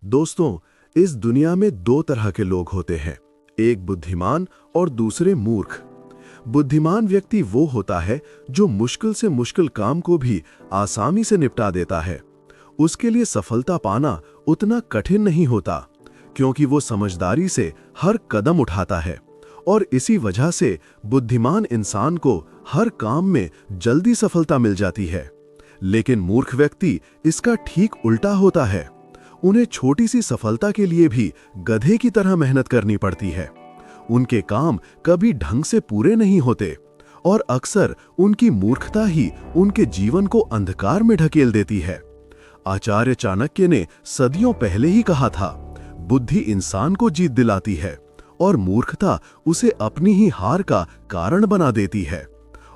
दोस्तों, इस दुनिया में दो तरह के लोग होते हैं, एक बुद्धिमान और दूसरे मूर्ख। बुद्धिमान व्यक्ति वो होता है जो मुश्किल से मुश्किल काम को भी आसानी से निपटा देता है। उसके लिए सफलता पाना उतना कठिन नहीं होता, क्योंकि वो समझदारी से हर कदम उठाता है और इसी वजह से बुद्धिमान इंसान को हर काम में जल्दी सफलता मिल जाती है। लेकिन मूर्ख व्यक्ति इसका ठीक उल्टा होता है। उन्हें छोटी सी सफलता के लिए भी गधे की तरह मेहनत करनी पड़ती है। उनके काम कभी ढंग से पूरे नहीं होते और अक्सर उनकी मूर्खता ही उनके जीवन को अंधकार में ढकेल देती है। आचार्य चाणक्य ने सदियों पहले ही कहा था, बुद्धि इंसान को जीत दिलाती है और मूर्खता उसे अपनी ही हार का कारण बना देती है।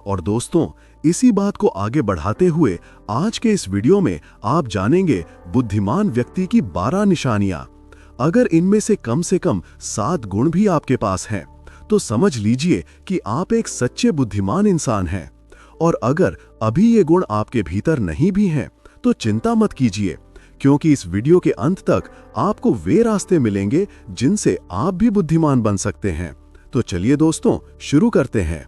और दोस्तों, इसी बात को आगे बढ़ाते हुए आज के इस वीडियो में आप जानेंगे बुद्धिमान व्यक्ति की 12 निशानियां। अगर इनमें से कम 7 गुण भी आपके पास हैं, तो समझ लीजिए कि आप एक सच्चे बुद्धिमान इंसान हैं। और अगर अभी ये गुण आपके भीतर नहीं भी हैं, तो चिंता मत कीजिए, क्योंकि इस वीडियो के अंत तक आपको वे रास्ते मिलेंगे जिनसे आप भी बुद्धिमान बन सकते हैं। तो चलिए दोस्तों, शुरू करते हैं।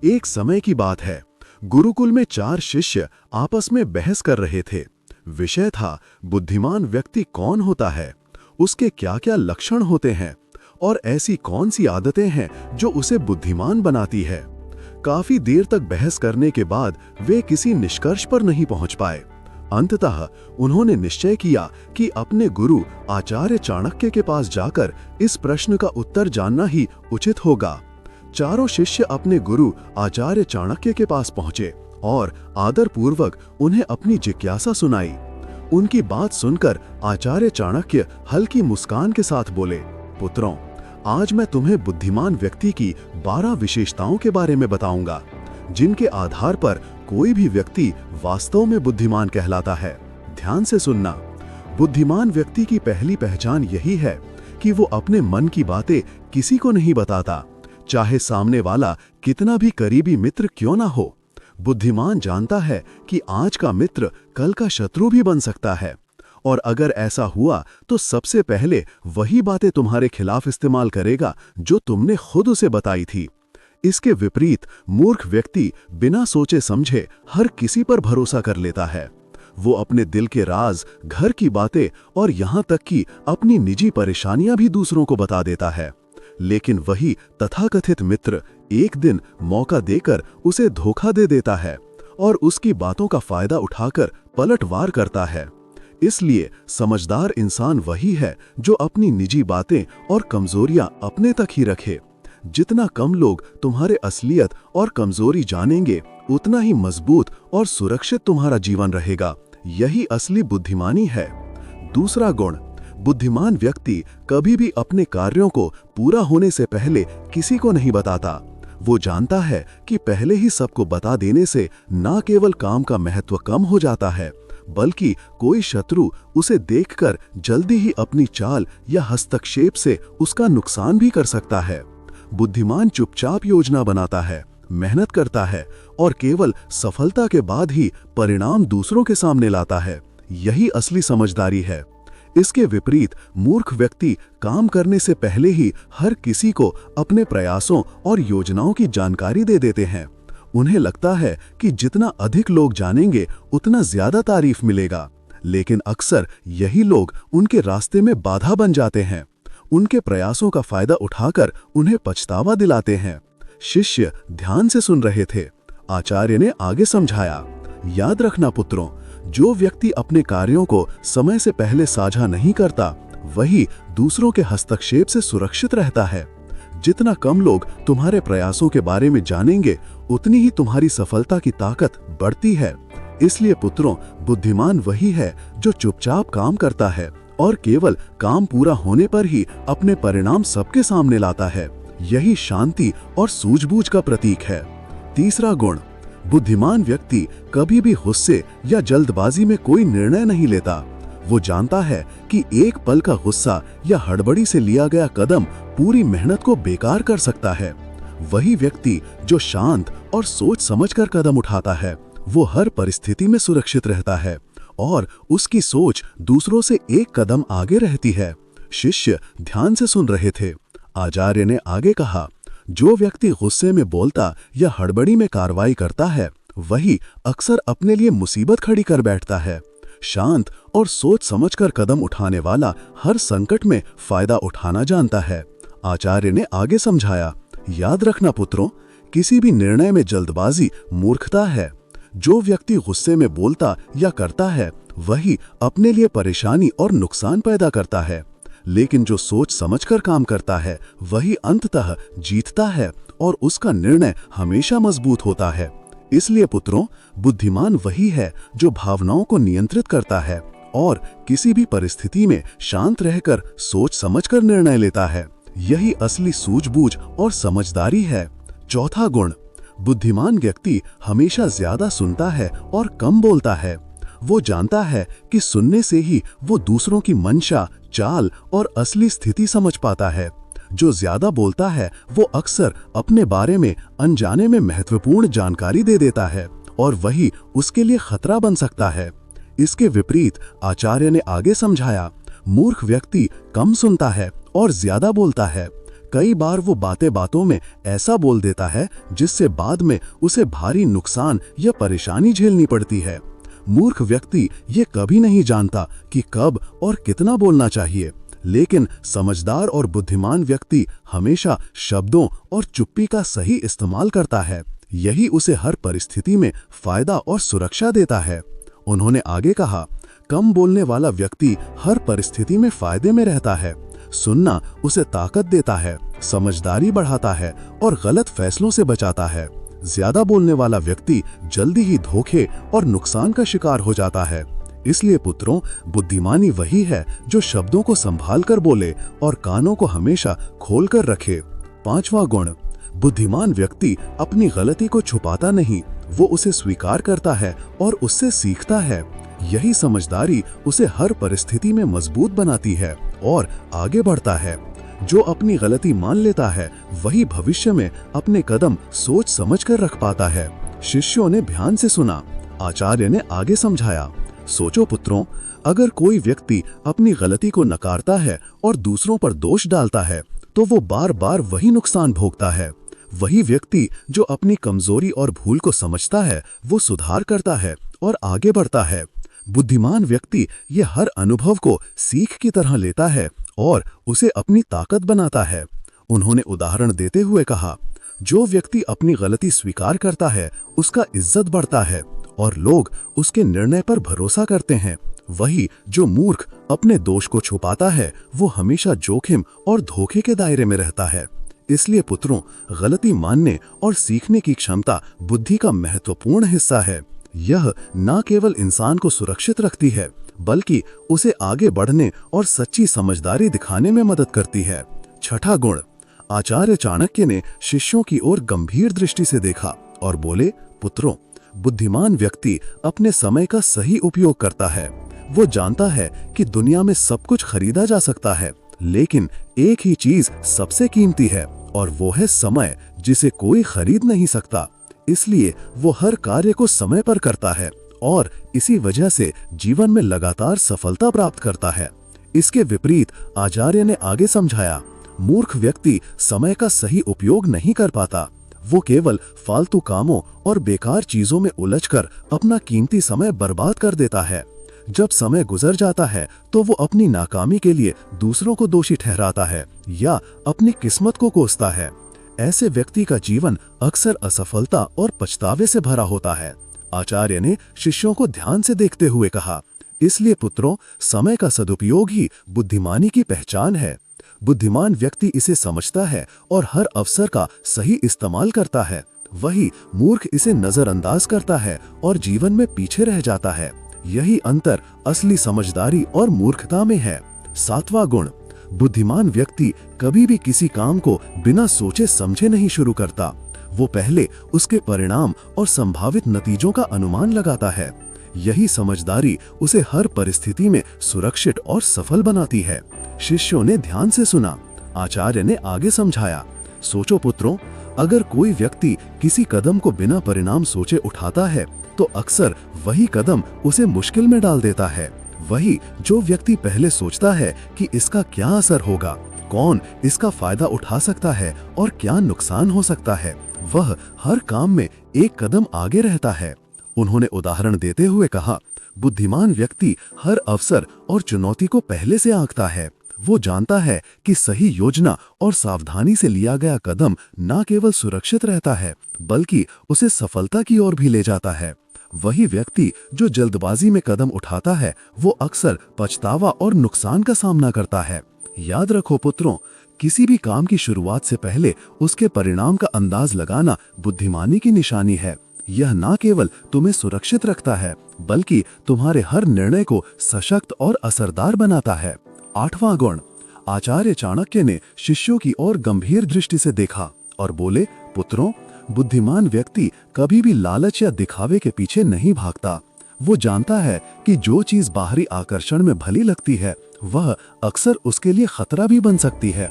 एक समय की बात है, गुरुकुल में 4 शिष्य आपस में बहस कर रहे थे। विषय था, बुद्धिमान व्यक्ति कौन होता है, उसके क्या-क्या लक्षण होते हैं और ऐसी कौन सी आदतें हैं जो उसे बुद्धिमान बनाती है। काफी देर तक बहस करने के बाद वे किसी निष्कर्ष पर नहीं पहुंच पाए। अंततः उन्होंने निश्चय किया कि अपने गुरु आचार्य चाणक्य के पास जाकर इस प्रश्न का उत्तर जानना ही उचित होगा। चारों शिष्य अपने गुरु आचार्य चाणक्य के पास पहुंचे और आदरपूर्वक उन्हें अपनी जिज्ञासा सुनाई। उनकी बात सुनकर आचार्य चाणक्य हल्की मुस्कान के साथ बोले, पुत्रों, आज मैं तुम्हें बुद्धिमान व्यक्ति की 12 विशेषताओं के बारे में बताऊंगा, जिनके आधार पर कोई भी व्यक्ति वास्तव में बुद्धिमान कहलाता है। ध्यान से सुनना। बुद्धिमान व्यक्ति की पहली पहचान यही है कि वो अपने मन की बातें किसी को नहीं बताता, चाहे सामने वाला कितना भी करीबी मित्र क्यों ना हो। बुद्धिमान जानता है कि आज का मित्र कल का शत्रु भी बन सकता है, और अगर ऐसा हुआ तो सबसे पहले वही बातें तुम्हारे खिलाफ इस्तेमाल करेगा जो तुमने खुद उसे बताई थी। इसके विपरीत मूर्ख व्यक्ति बिना सोचे समझे हर किसी पर भरोसा कर लेता है। वो अपने दिल के राज, घर की बातें और यहाँ तक कि अपनी निजी परेशानियां भी दूसरों को बता देता है। लेकिन वही तथाकथित मित्र एक दिन मौका देकर उसे धोखा दे देता है और उसकी बातों का फायदा उठाकर पलटवार करता है। इसलिए समझदार इंसान वही है जो अपनी निजी बातें और कमजोरियां अपने तक ही रखे। जितना कम लोग तुम्हारे असलियत और कमजोरी जानेंगे, उतना ही मजबूत और सुरक्षित तुम्हारा जीवन रहेगा। यही असली बुद्धिमानी है। दूसरा गुण, बुद्धिमान व्यक्ति कभी भी अपने कार्यों को पूरा होने से पहले किसी को नहीं बताता। वो जानता है कि पहले ही सबको बता देने से न केवल काम का महत्व कम हो जाता है, बल्कि कोई शत्रु उसे देखकर जल्दी ही अपनी चाल या हस्तक्षेप से उसका नुकसान भी कर सकता है। बुद्धिमान चुपचाप योजना बनाता है, मेहनत करता है और केवल सफलता के बाद ही परिणाम दूसरों के सामने लाता है। यही असली समझदारी है। इसके विपरीत मूर्ख व्यक्ति काम करने से पहले ही हर किसी को अपने प्रयासों और योजनाओं की जानकारी दे देते हैं। उन्हें लगता है कि जितना अधिक लोग जानेंगे, उतना ज्यादा तारीफ मिलेगा। लेकिन अक्सर यही लोग उनके रास्ते में बाधा बन जाते हैं, उनके प्रयासों का फायदा उठाकर उन्हें पछतावा दिलाते हैं। शिष्य ध्यान से सुन रहे थे। आचार्य ने आगे समझाया, याद रखना पुत्रों, जो व्यक्ति अपने कार्यों को समय से पहले साझा नहीं करता, वही दूसरों के हस्तक्षेप से सुरक्षित रहता है। जितना कम लोग तुम्हारे प्रयासों के बारे में जानेंगे, उतनी ही तुम्हारी सफलता की ताकत बढ़ती है। इसलिए पुत्रों, बुद्धिमान वही है जो चुपचाप काम करता है और केवल काम पूरा होने पर ही अपने परिणाम सबके सामने लाता है। यही शांति और सूझबूझ का प्रतीक है। तीसरा गुण, बुद्धिमान व्यक्ति कभी भी गुस्से या जल्दबाजी में कोई निर्णय नहीं लेता। वो जानता है कि एक पल का गुस्सा या हड़बड़ी से लिया गया कदम पूरी मेहनत को बेकार कर सकता है। वही व्यक्ति जो शांत और सोच समझकर कदम उठाता है, वो हर परिस्थिति में सुरक्षित रहता है और उसकी सोच दूसरों से एक कदम आगे रहती है। शिष्य ध्यान से सुन रहे थे। आचार्य ने आगे कहा, जो व्यक्ति गुस्से में बोलता या हड़बड़ी में कार्रवाई करता है, वही अक्सर अपने लिए मुसीबत खड़ी कर बैठता है। शांत और सोच समझकर कदम उठाने वाला हर संकट में फायदा उठाना जानता है। आचार्य ने आगे समझाया, याद रखना पुत्रों, किसी भी निर्णय में जल्दबाजी मूर्खता है। जो व्यक्ति गुस्से में बोलता या करता है, वही अपने लिए परेशानी और नुकसान पैदा करता है। लेकिन जो सोच समझकर काम करता है, वही अंततः जीतता है और उसका निर्णय हमेशा मजबूत होता है। इसलिए पुत्रों, बुद्धिमान वही है जो भावनाओं को नियंत्रित करता है और किसी भी परिस्थिति में शांत रहकर सोच समझकर निर्णय लेता है। यही असली सूझबूझ और समझदारी है। चौथा गुण, बुद्धिमान व्यक्ति हमेशा ज्यादा सुनता है और कम बोलता है। वो जानता है कि सुनने से ही वो दूसरों की मंशा, चाल और असली स्थिति समझ पाता है। जो ज्यादा बोलता है वो अक्सर अपने बारे में अनजाने में महत्वपूर्ण जानकारी दे देता है और वही उसके लिए खतरा बन सकता है। इसके विपरीत आचार्य ने आगे समझाया, मूर्ख व्यक्ति कम सुनता है और ज्यादा बोलता है। कई बार वो बातें बातों में ऐसा बोल देता है जिससे बाद में उसे भारी नुकसान या परेशानी झेलनी पड़ती है। मूर्ख व्यक्ति ये कभी नहीं जानता कि कब और कितना बोलना चाहिए, लेकिन समझदार और बुद्धिमान व्यक्ति हमेशा शब्दों और चुप्पी का सही इस्तेमाल करता है। यही उसे हर परिस्थिति में फायदा और सुरक्षा देता है। उन्होंने आगे कहा, कम बोलने वाला व्यक्ति हर परिस्थिति में फायदे में रहता है। सुनना उसे ताकत देता है, समझदारी बढ़ाता है और गलत फैसलों से बचाता है। ज्यादा बोलने वाला व्यक्ति जल्दी ही धोखे और नुकसान का शिकार हो जाता है। इसलिए पुत्रों, बुद्धिमानी वही है जो शब्दों को संभाल कर बोले और कानों को हमेशा खोल कर रखे। पांचवा गुण, बुद्धिमान व्यक्ति अपनी गलती को छुपाता नहीं, वो उसे स्वीकार करता है और उससे सीखता है। यही समझदारी उसे हर परिस्थिति में मजबूत बनाती है और आगे बढ़ता है। जो अपनी गलती मान लेता है, वही भविष्य में अपने कदम सोच समझकर रख पाता है। शिष्यों ने ध्यान से सुना। आचार्य ने आगे समझाया, सोचो पुत्रों, अगर कोई व्यक्ति अपनी गलती को नकारता है और दूसरों पर दोष डालता है, तो वो बार बार वही नुकसान भोगता है। वही व्यक्ति जो अपनी कमजोरी और भूल को समझता है, वो सुधार करता है और आगे बढ़ता है। बुद्धिमान व्यक्ति ये हर अनुभव को सीख की तरह लेता है और उसे अपनी ताकत बनाता है। उन्होंने उदाहरण देते हुए कहा, जो व्यक्ति अपनी गलती स्वीकार करता है, उसका इज्जत बढ़ता है और लोग उसके निर्णय पर भरोसा करते हैं। वही जो मूर्ख अपने दोष को छुपाता है, वो हमेशा जोखिम और धोखे के दायरे में रहता है। इसलिए पुत्रों, गलती मानने और सीखने की क्षमता बुद्धि का महत्वपूर्ण हिस्सा है। यह न केवल इंसान को सुरक्षित रखती है, बल्कि उसे आगे बढ़ने और सच्ची समझदारी दिखाने में मदद करती है। छठा गुण, आचार्य चाणक्य ने शिष्यों की ओर गंभीर दृष्टि से देखा और बोले, पुत्रों, बुद्धिमान व्यक्ति अपने समय का सही उपयोग करता है। वो जानता है कि दुनिया में सब कुछ खरीदा जा सकता है, लेकिन एक ही चीज सबसे कीमती है और वो है समय, जिसे कोई खरीद नहीं सकता। इसलिए वो हर कार्य को समय पर करता है और इसी वजह से जीवन में लगातार सफलता प्राप्त करता है। इसके विपरीत आचार्य ने आगे समझाया, मूर्ख व्यक्ति समय का सही उपयोग नहीं कर पाता। वो केवल फालतू कामों और बेकार चीजों में उलझकर अपना कीमती समय बर्बाद कर देता है। जब समय गुजर जाता है तो वो अपनी नाकामी के लिए दूसरों को दोषी ठहराता है या अपनी किस्मत को कोसता है। ऐसे व्यक्ति का जीवन अक्सर असफलता और पछतावे से भरा होता है। आचार्य ने शिष्यों को ध्यान से देखते हुए कहा, इसलिए पुत्रों, समय का सदुपयोग ही बुद्धिमानी की पहचान है। बुद्धिमान व्यक्ति इसे समझता है और हर अवसर का सही इस्तेमाल करता है। वही मूर्ख इसे नजरअंदाज करता है और जीवन में पीछे रह जाता है। यही अंतर असली समझदारी और मूर्खता में है। सातवां गुण, बुद्धिमान व्यक्ति कभी भी किसी काम को बिना सोचे समझे नहीं शुरू करता। वो पहले उसके परिणाम और संभावित नतीजों का अनुमान लगाता है। यही समझदारी उसे हर परिस्थिति में सुरक्षित और सफल बनाती है। शिष्यों ने ध्यान से सुना। आचार्य ने आगे समझाया, सोचो पुत्रों, अगर कोई व्यक्ति किसी कदम को बिना परिणाम सोचे उठाता है, तो अक्सर वही कदम उसे मुश्किल में डाल देता है। वही जो व्यक्ति पहले सोचता है कि इसका क्या असर होगा, कौन इसका फायदा उठा सकता है और क्या नुकसान हो सकता है, वह हर काम में एक कदम आगे रहता है। उन्होंने उदाहरण देते हुए कहा, बुद्धिमान व्यक्ति हर अवसर और चुनौती को पहले से आंकता है। वो जानता है कि सही योजना और सावधानी से लिया गया कदम न केवल सुरक्षित रहता है बल्कि उसे सफलता की ओर भी ले जाता है। वही व्यक्ति जो जल्दबाजी में कदम उठाता है वो अक्सर पछतावा और नुकसान का सामना करता है। याद रखो पुत्रों, किसी भी काम की शुरुआत से पहले उसके परिणाम का अंदाज लगाना बुद्धिमानी की निशानी है। यह न केवल तुम्हें सुरक्षित रखता है बल्कि तुम्हारे हर निर्णय को सशक्त और असरदार बनाता है। 8वां गुण, आचार्य चाणक्य ने शिष्यों की ओर गंभीर दृष्टि से देखा और बोले, पुत्रों, बुद्धिमान व्यक्ति कभी भी लालच या दिखावे के पीछे नहीं भागता। वो जानता है कि जो चीज बाहरी आकर्षण में भली लगती है वह अक्सर उसके लिए खतरा भी बन सकती है।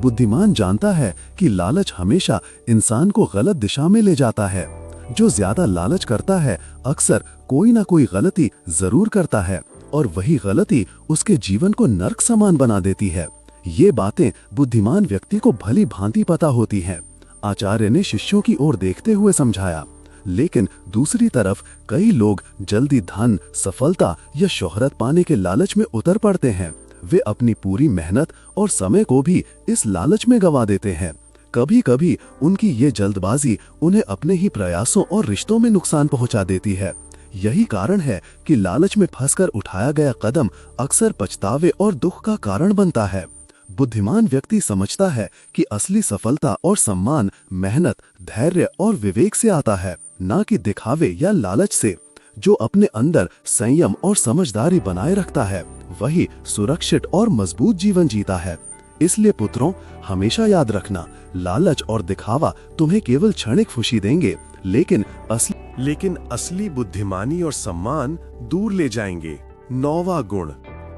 बुद्धिमान जानता है कि लालच हमेशा इंसान को गलत दिशा में ले जाता है। जो ज्यादा लालच करता है अक्सर कोई ना कोई गलती जरूर करता है और वही गलती उसके जीवन को नर्क समान बना देती है। ये बातें बुद्धिमान व्यक्ति को भली भांति पता होती हैं। आचार्य ने शिष्यों की ओर देखते हुए समझाया, लेकिन दूसरी तरफ कई लोग जल्दी धन, सफलता या शोहरत पाने के लालच में उतर पड़ते हैं। वे अपनी पूरी मेहनत और समय को भी इस लालच में गंवा देते हैं। कभी कभी उनकी ये जल्दबाजी उन्हें अपने ही प्रयासों और रिश्तों में नुकसान पहुंचा देती है। यही कारण है कि लालच में फंसकर उठाया गया कदम अक्सर पछतावे और दुख का कारण बनता है। बुद्धिमान व्यक्ति समझता है कि असली सफलता और सम्मान मेहनत, धैर्य और विवेक से आता है, न कि दिखावे या लालच से। जो अपने अंदर संयम और समझदारी बनाए रखता है वही सुरक्षित और मजबूत जीवन जीता है। इसलिए पुत्रों, हमेशा याद रखना, लालच और दिखावा तुम्हें केवल क्षणिक खुशी देंगे लेकिन असली बुद्धिमानी और सम्मान दूर ले जाएंगे। 9वां गुण,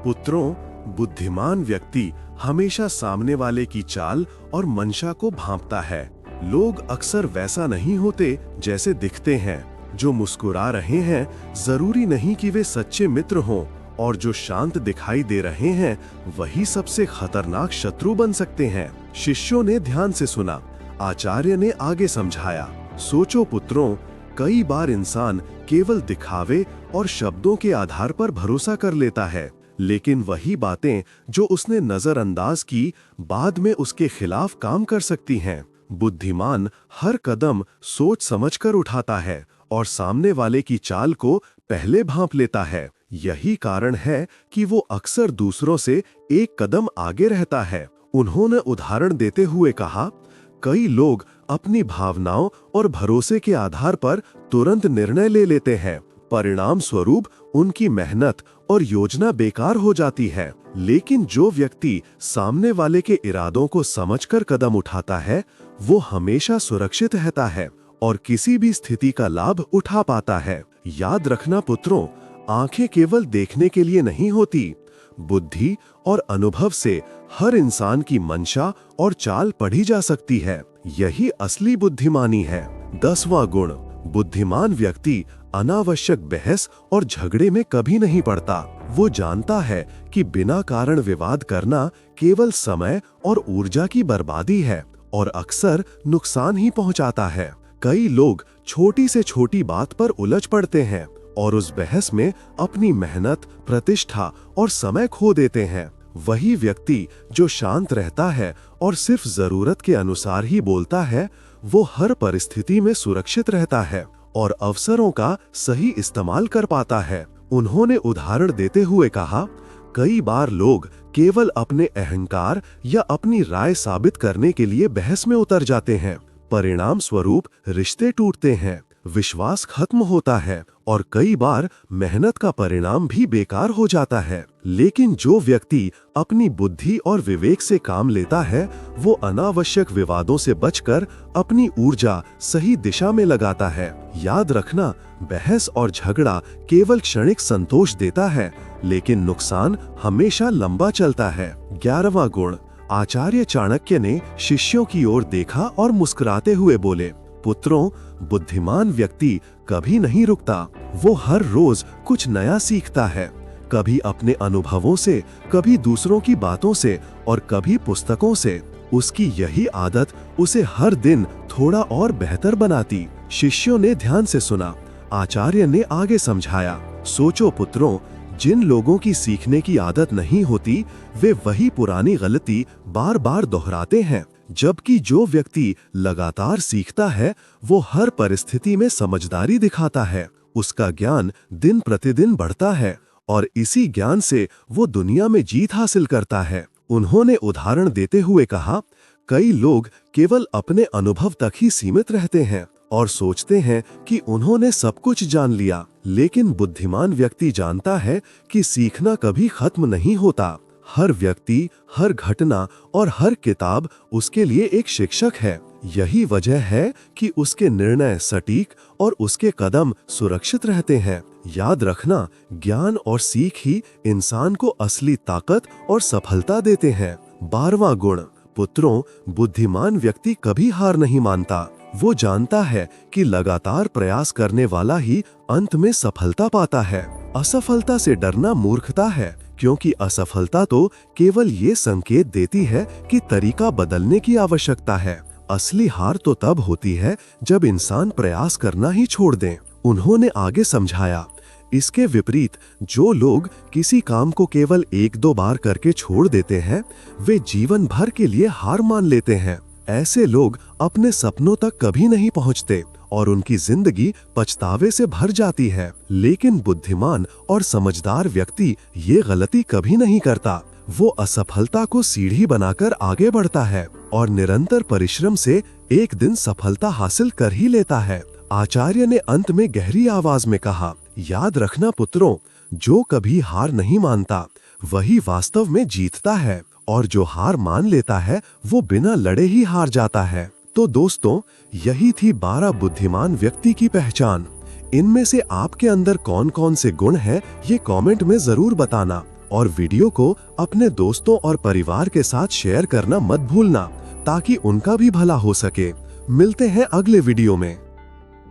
पुत्रों, बुद्धिमान व्यक्ति हमेशा सामने वाले की चाल और मंशा को भांपता है। लोग अक्सर वैसा नहीं होते जैसे दिखते हैं। जो मुस्कुरा रहे हैं जरूरी नहीं कि वे सच्चे मित्र हों और जो शांत दिखाई दे रहे हैं वही सबसे खतरनाक शत्रु बन सकते हैं। शिष्यों ने ध्यान से सुना। आचार्य ने आगे समझाया, सोचो पुत्रों, कई बार इंसान केवल दिखावे और शब्दों के आधार पर भरोसा कर लेता है, लेकिन वही बातें जो उसने नजरअंदाज की बाद में उसके खिलाफ काम कर सकती हैं। बुद्धिमान हर कदम सोच समझकर उठाता है और सामने वाले की चाल को पहले भांप लेता है। यही कारण है कि वो अक्सर दूसरों से एक कदम आगे रहता है। उन्होंने उदाहरण देते हुए कहा, कई लोग अपनी भावनाओं और भरोसे के आधार पर तुरंत निर्णय ले लेते हैं। परिणाम स्वरूप उनकी मेहनत और योजना बेकार हो जाती है। लेकिन जो व्यक्ति सामने वाले के इरादों को समझकर कदम उठाता है वो हमेशा सुरक्षित रहता है और किसी भी स्थिति का लाभ उठा पाता है। याद रखना पुत्रों, आंखें केवल देखने के लिए नहीं होती, बुद्धि और अनुभव से हर इंसान की मंशा और चाल पढ़ी जा सकती है। यही असली बुद्धिमानी है। 10वां गुण, बुद्धिमान व्यक्ति अनावश्यक बहस और झगड़े में कभी नहीं पड़ता। वो जानता है कि बिना कारण विवाद करना केवल समय और ऊर्जा की बर्बादी है और अक्सर नुकसान ही पहुंचाता है। कई लोग छोटी से छोटी बात पर उलझ पड़ते हैं और उस बहस में अपनी मेहनत, प्रतिष्ठा और समय खो देते हैं। वही व्यक्ति जो शांत रहता है और सिर्फ जरूरत के अनुसार ही बोलता है वो हर परिस्थिति में सुरक्षित रहता है और अवसरों का सही इस्तेमाल कर पाता है। उन्होंने उदाहरण देते हुए कहा, कई बार लोग केवल अपने अहंकार या अपनी राय साबित करने के लिए बहस में उतर जाते हैं। परिणाम स्वरूप रिश्ते टूटते हैं, विश्वास खत्म होता है और कई बार मेहनत का परिणाम भी बेकार हो जाता है। लेकिन जो व्यक्ति अपनी बुद्धि और विवेक से काम लेता है वो अनावश्यक विवादों से बचकर अपनी ऊर्जा सही दिशा में लगाता है। याद रखना, बहस और झगड़ा केवल क्षणिक संतोष देता है लेकिन नुकसान हमेशा लंबा चलता है। 11वां गुण, आचार्य चाणक्य ने शिष्यों की ओर देखा और मुस्कुराते हुए बोले, पुत्रों, बुद्धिमान व्यक्ति कभी नहीं रुकता। वो हर रोज कुछ नया सीखता है, कभी अपने अनुभवों से, कभी दूसरों की बातों से और कभी पुस्तकों से। उसकी यही आदत उसे हर दिन थोड़ा और बेहतर बनाती। शिष्यों ने ध्यान से सुना। आचार्य ने आगे समझाया, सोचो पुत्रों, जिन लोगों की सीखने की आदत नहीं होती वे वही पुरानी गलती बार बार दोहराते हैं, जबकि जो व्यक्ति लगातार सीखता है वो हर परिस्थिति में समझदारी दिखाता है। उसका ज्ञान दिन प्रतिदिन बढ़ता है और इसी ज्ञान से वो दुनिया में जीत हासिल करता है। उन्होंने उदाहरण देते हुए कहा, कई लोग केवल अपने अनुभव तक ही सीमित रहते हैं और सोचते हैं कि उन्होंने सब कुछ जान लिया, लेकिन बुद्धिमान व्यक्ति जानता है कि सीखना कभी खत्म नहीं होता। हर व्यक्ति, हर घटना और हर किताब उसके लिए एक शिक्षक है। यही वजह है कि उसके निर्णय सटीक और उसके कदम सुरक्षित रहते हैं। याद रखना, ज्ञान और सीख ही इंसान को असली ताकत और सफलता देते हैं। 12वां गुण, पुत्रों, बुद्धिमान व्यक्ति कभी हार नहीं मानता। वो जानता है कि लगातार प्रयास करने वाला ही अंत में सफलता पाता है। असफलता से डरना मूर्खता है, क्योंकि असफलता तो केवल ये संकेत देती है कि तरीका बदलने की आवश्यकता है। असली हार तो तब होती है जब इंसान प्रयास करना ही छोड़ दे। उन्होंने आगे समझाया, इसके विपरीत जो लोग किसी काम को केवल 1-2 बार करके छोड़ देते हैं वे जीवन भर के लिए हार मान लेते हैं। ऐसे लोग अपने सपनों तक कभी नहीं पहुंचते और उनकी जिंदगी पछतावे से भर जाती है। लेकिन बुद्धिमान और समझदार व्यक्ति ये गलती कभी नहीं करता। वो असफलता को सीढ़ी बनाकर आगे बढ़ता है और निरंतर परिश्रम से एक दिन सफलता हासिल कर ही लेता है। आचार्य ने अंत में गहरी आवाज में कहा, याद रखना पुत्रों, जो कभी हार नहीं मानता वही वास्तव में जीतता है और जो हार मान लेता है वो बिना लड़े ही हार जाता है। तो दोस्तों, यही थी 12 बुद्धिमान व्यक्ति की पहचान। इनमें से आपके अंदर कौन कौन से गुण हैं ये कमेंट में जरूर बताना और वीडियो को अपने दोस्तों और परिवार के साथ शेयर करना मत भूलना ताकि उनका भी भला हो सके। मिलते हैं अगले वीडियो में।